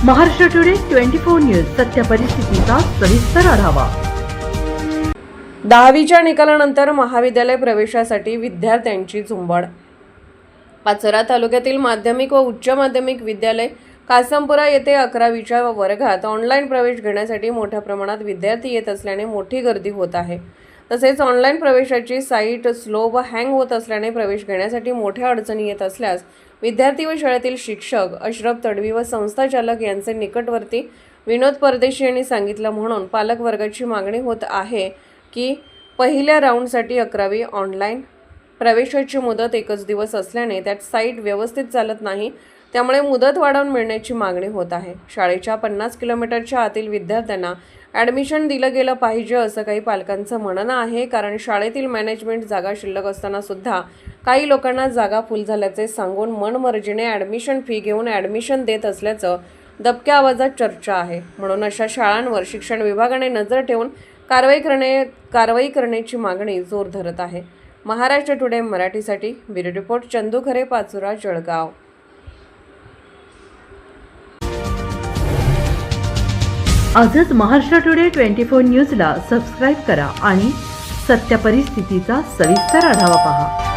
Maharashtra today 24 news सत्य परिस्थितीचा सविस्तर आढावा। 10वीच्या निकालानंतर महाविद्यालय प्रवेशासाठी विद्यार्थ्यांची झुंबड। पाचोरा तालुक्यातील माध्यमिक व उच्च माध्यमिक विद्यालय कासमपुरा येथे 11वीच्या वर्गात ऑनलाईन प्रवेश घेण्यासाठी मोठ्या प्रमाणात विद्यार्थी येत असल्याने मोठी गर्दी होत आहे। तसेच ऑनलाईन प्रवेशाची साईट स्लो व हँग होत असल्याने प्रवेश घेण्यासाठी मोठ्या अडचणी येत असल्यास विद्यार्थी व शाळेतील शिक्षक अशरफ तडवी व संस्थाचालक यांचे निकटवर्ती विनोद परदेशी यांनी सांगितलं। म्हणून पालक वर्गाची मागणी होत आहे की पहिल्या राऊंडसाठी 11वी ऑनलाईन प्रवेशाची मुदत एकच दिवस असल्याने त्यात साईट व्यवस्थित चालत नाही, त्यामुळे मुदत वाढवून मिळण्याची मागणी होत आहे। शाळेच्या 50 किलोमीटरच्या आतील विद्यार्थ्यांना ॲडमिशन दिलं गेलं पाहिजे असं काही पालकांचं म्हणणं आहे, कारण शाळेतील मॅनेजमेंट जागा शिल्लक असताना सुद्धा काही लोकांना जागा फुल झाल्याचे सांगून मनमर्जीने ॲडमिशन फी घेऊन ॲडमिशन देत असल्याचं दबक्या आवाजात चर्चा आहे। म्हणून अशा शाळांवर शिक्षण विभागाने नजर ठेवून कारवाई करण्याची मागणी जोर धरत आहे। महाराष्ट्र टुडे मराठीसाठी ब्युरो रिपोर्ट चंदू खरे, पाचोरा, जळगाव। आजच महाराष्ट्र टुडे 24 न्यूजला सबस्क्राईब करा आणि सत्य परिस्थितीचा सविस्तर आढावा पहा।